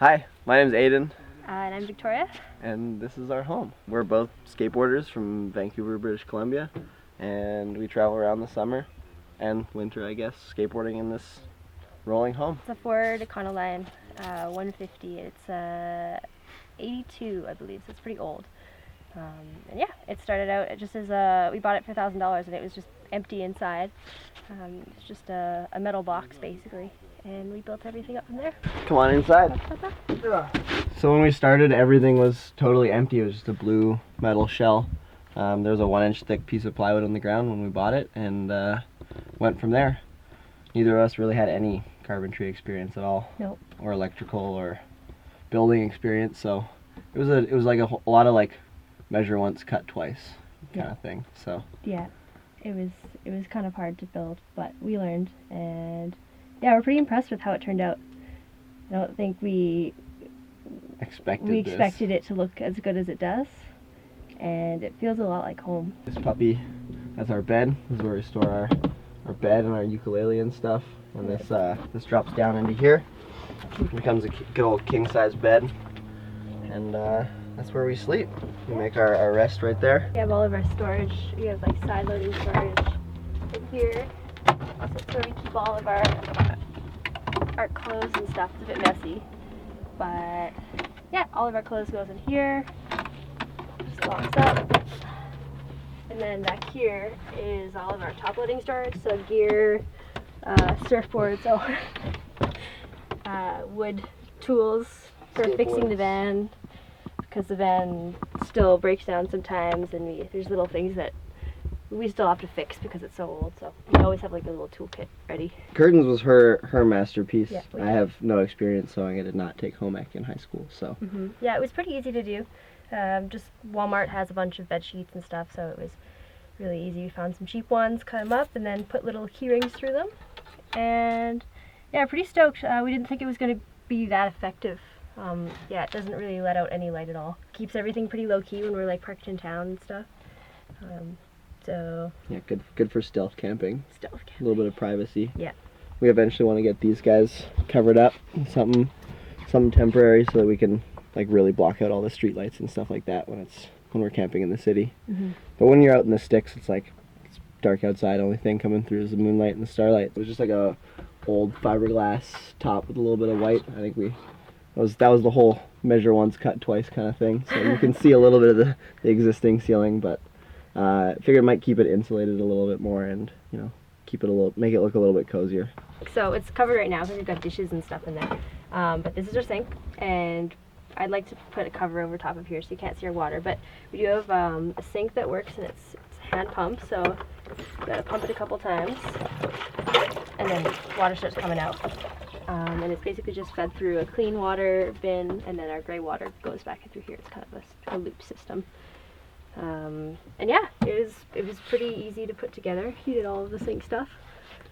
Hi, my name's Aidan. And I'm Victoria. And this is our home. We're both skateboarders from Vancouver, British Columbia, and we travel around the summer and winter, I guess, skateboarding in this rolling home. It's a Ford Econoline 150. It's 82, I believe, so it's pretty old. And yeah, it started out just as we bought it for $1,000 and it was just empty inside. It's just a metal box basically, and we built everything up from there. Come on inside. So when we started, everything was totally empty. It was just a blue metal shell. There was a 1-inch thick piece of plywood on the ground when we bought it, and went from there. Neither of us really had any carpentry experience at all. Nope. Or electrical or building experience, so it was like a lot of like measure once, cut twice kind of thing. So yeah, it was kind of hard to build, but we learned, and yeah, we're pretty impressed with how it turned out. I don't think we expected it to look as good as it does, and it feels a lot like home. This puppy, that's our bed. This is where we store our bed and our ukulele and stuff. And this drops down into here. It becomes a good old king-size bed, and that's where we sleep. We make our rest right there. We have all of our storage. We have like side-loading storage in here. So that's where we keep all of our clothes and stuff. It's a bit messy, but yeah, all of our clothes goes in here. Just locks up. And then back here is all of our top-loading storage. So gear, surfboards, wood tools for fixing the van, because the van still breaks down sometimes, and there's little things that we still have to fix because it's so old, so we always have like a little toolkit ready. Curtains was her masterpiece. Yeah, I have no experience sewing. I did not take home ec in high school, so. Yeah, it was pretty easy to do. Just Walmart has a bunch of bed sheets and stuff, so it was really easy. We found some cheap ones, cut them up, and then put little key rings through them. And yeah, pretty stoked. We didn't think it was going to be that effective. Yeah, it doesn't really let out any light at all. Keeps everything pretty low key when we're like parked in town and stuff. So yeah, good for stealth camping. Stealth camping. A little bit of privacy. Yeah. We eventually want to get these guys covered up, something temporary, so that we can like really block out all the street lights and stuff like that when we're camping in the city. But when you're out in the sticks, it's dark outside. Only thing coming through is the moonlight and the starlight. It was just like a old fiberglass top with a little bit of white. I think that was the whole measure once, cut twice kind of thing. So you can see a little bit of the existing ceiling, but figured it might keep it insulated a little bit more, and make it look a little bit cozier. So it's covered right now because we've got dishes and stuff in there. But this is our sink, and I'd like to put a cover over top of here so you can't see our water. But we do have a sink that works, and it's hand pump, so you gotta pump it a couple times, and then water starts coming out. And it's basically just fed through a clean water bin, and then our gray water goes back in through here. It's kind of a loop system. And yeah, it was pretty easy to put together. He did all of the sink stuff.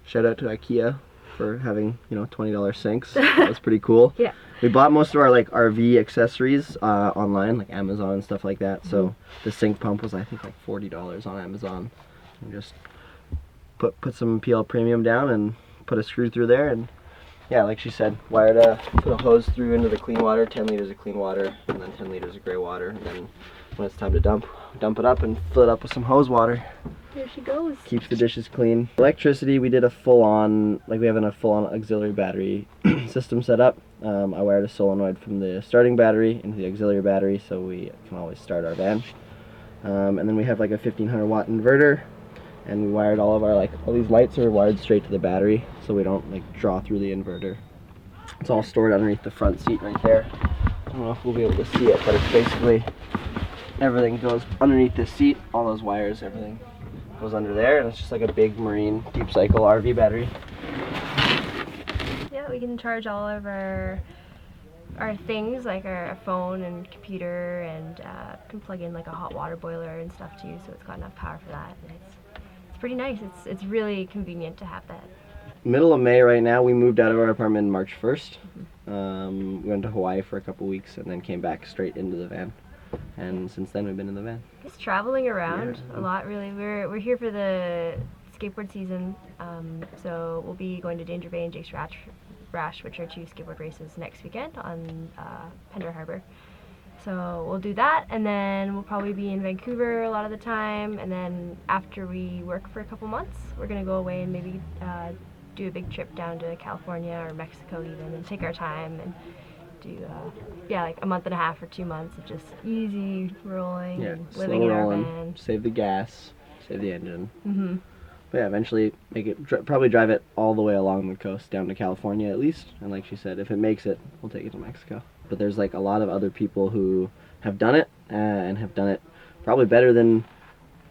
Shout out to IKEA for having $20 sinks. That was pretty cool. Yeah. We bought most of our like RV accessories online, like Amazon and stuff like that. So the sink pump was I think like $40 on Amazon. And just put some PL Premium down and put a screw through there, and yeah, like she said, put a hose through into the clean water, 10 liters of clean water, and then 10 liters of gray water, and then when it's time to dump it up and fill it up with some hose water. There she goes. Keeps the dishes clean. Electricity, we did a full-on auxiliary battery system set up. I wired a solenoid from the starting battery into the auxiliary battery so we can always start our van. And then we have like a 1500 watt inverter, and we wired all these lights are wired straight to the battery so we don't like draw through the inverter. It's all stored underneath the front seat right there. I don't know if we'll be able to see it, but it's basically everything goes underneath the seat, all those wires, everything goes under there, and it's just like a big marine deep cycle RV battery. Yeah, we can charge all of our things, like our phone and computer, and can plug in like a hot water boiler and stuff too, so it's got enough power for that. And it's pretty nice. It's really convenient to have that. Middle of May right now. We moved out of our apartment March 1st. We went to Hawaii for a couple weeks and then came back straight into the van. And since then we've been in the van. Just traveling around a lot, really. We're here for the skateboard season, so we'll be going to Danger Bay and Jake's Rash, which are 2 skateboard races next weekend on Pender Harbor. So we'll do that, and then we'll probably be in Vancouver a lot of the time, and then after we work for a couple months, we're going to go away and maybe do a big trip down to California or Mexico even, and take our time and do like a month and a half or 2 months of just easy rolling and living in our van. Save the gas, save the engine. But yeah, eventually make it probably drive it all the way along the coast down to California at least, and like she said, if it makes it, we'll take it to Mexico. But there's like a lot of other people who have done it and have done it probably better than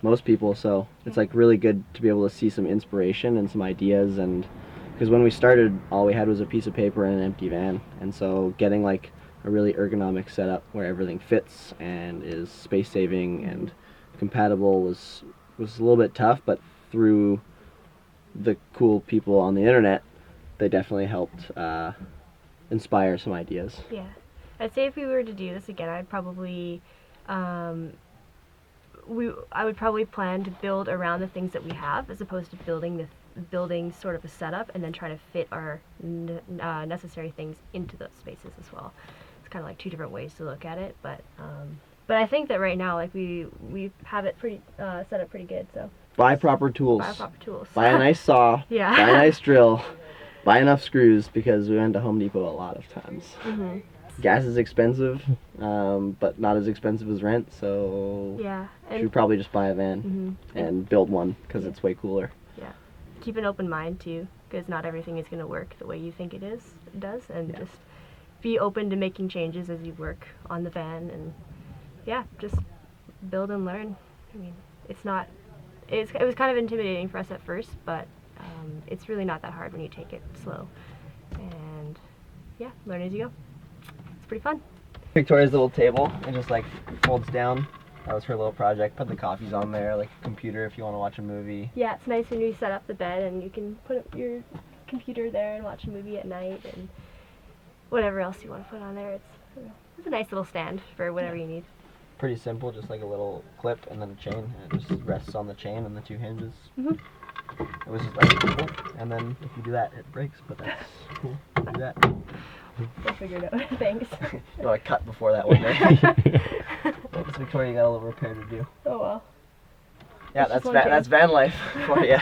most people, so it's like really good to be able to see some inspiration and some ideas. And because when we started, all we had was a piece of paper and an empty van, and so getting like a really ergonomic setup where everything fits and is space saving and compatible was a little bit tough, but through the cool people on the internet, they definitely helped inspire some ideas. Yeah, I'd say if we were to do this again, I'd probably I would probably plan to build around the things that we have, as opposed to building sort of a setup and then try to fit our necessary things into those spaces as well. It's kind of like 2 different ways to look at it, but I think that right now, like we have it pretty set up pretty good. So buy proper tools. Buy proper tools. Buy a nice saw. Yeah. Buy a nice drill. Buy enough screws, because we went to Home Depot a lot of times. Gas is expensive, but not as expensive as rent, so yeah, you should probably just buy a van and build one, because it's way cooler. Yeah, keep an open mind too, because not everything is going to work the way you think it does, and just be open to making changes as you work on the van, and just build and learn. I mean, it was kind of intimidating for us at first, but it's really not that hard when you take it slow, and learn as you go. It's pretty fun. Victoria's little table, it just like folds down. That was her little project. Put the coffees on there, like a computer if you want to watch a movie. Yeah, it's nice when you set up the bed and you can put up your computer there and watch a movie at night, and whatever else you want to put on there. It's a nice little stand for whatever you need. Pretty simple, just like a little clip and then a chain, and it just rests on the chain and the 2 hinges. It was just like simple, and then if you do that, it breaks, but that's cool. Do that. We'll figure it out. Thanks. No, I cut before that one day. Oops, Victoria, you got a little repair to do. Oh well. Yeah, that's Vanlife for you.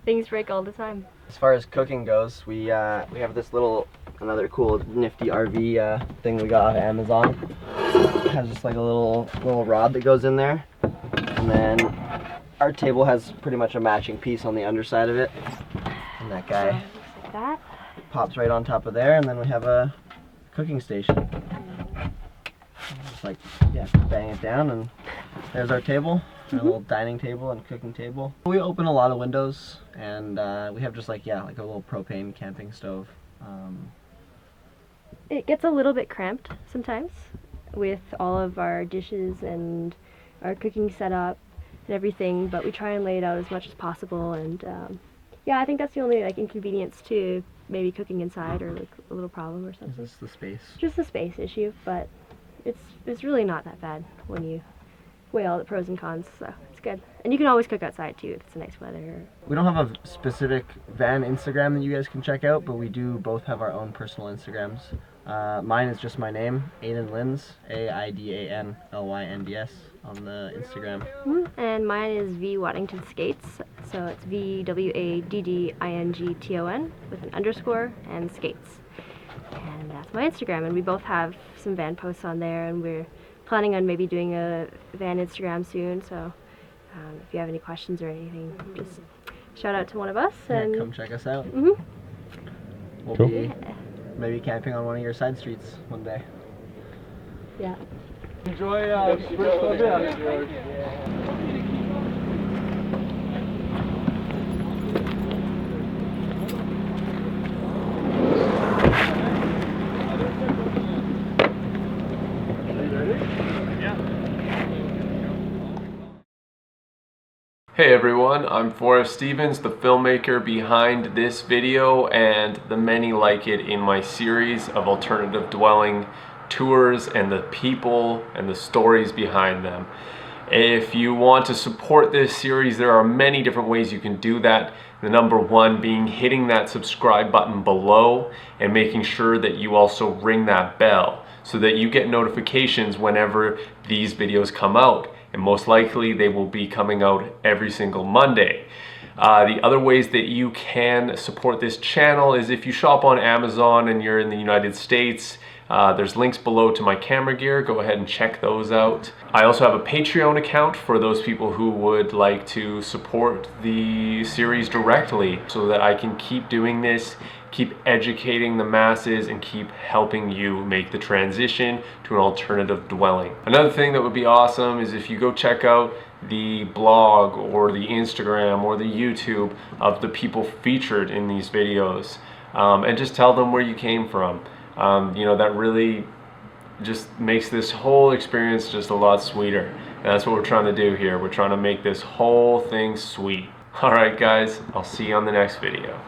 Things break all the time. As far as cooking goes, we have this another cool nifty RV thing we got off Amazon. It has just like a little rod that goes in there, and then our table has pretty much a matching piece on the underside of it, and that guy like that pops right on top of there, and then we have a cooking station. Just like bang it down, and there's our table. Our little dining table and cooking table. We open a lot of windows, and we have just like a little propane camping stove. It gets a little bit cramped sometimes with all of our dishes and our cooking setup and everything, but we try and lay it out as much as possible, and I think that's the only inconvenience to maybe cooking inside, or a little problem or something. Is this the space? Just a space issue, but it's really not that bad when you weigh all the pros and cons, so it's good. And you can always cook outside too if it's nice weather. We don't have a specific van Instagram that you guys can check out, but we do both have our own personal Instagrams. Mine is just my name, Aidan Lynds, AIDANLYNDS on the Instagram. And mine is V Waddington Skates, so it's VWADDINGTON with an underscore and skates. And that's my Instagram, and we both have some van posts on there, and we're planning on maybe doing a van Instagram soon, so if you have any questions or anything, just shout out to one of us. And come check us out. We'll Cool. be maybe camping on one of your side streets one day. Yeah. Enjoy Hey everyone, I'm Forrest Stevens, the filmmaker behind this video and the many like it in my series of alternative dwelling tours and the people and the stories behind them. If you want to support this series, there are many different ways you can do that. The number one being hitting that subscribe button below and making sure that you also ring that bell so that you get notifications whenever these videos come out. And most likely they will be coming out every single Monday. The other ways that you can support this channel is if you shop on Amazon and you're in the United States. There's links below to my camera gear. Go ahead and check those out. I also have a Patreon account for those people who would like to support the series directly so that I can keep doing this, keep educating the masses, and keep helping you make the transition to an alternative dwelling. Another thing that would be awesome is if you go check out the blog or the Instagram or the YouTube of the people featured in these videos, and just tell them where you came from. You know, that really just makes this whole experience just a lot sweeter. And that's what we're trying to do here. We're trying to make this whole thing sweet. All right, guys, I'll see you on the next video.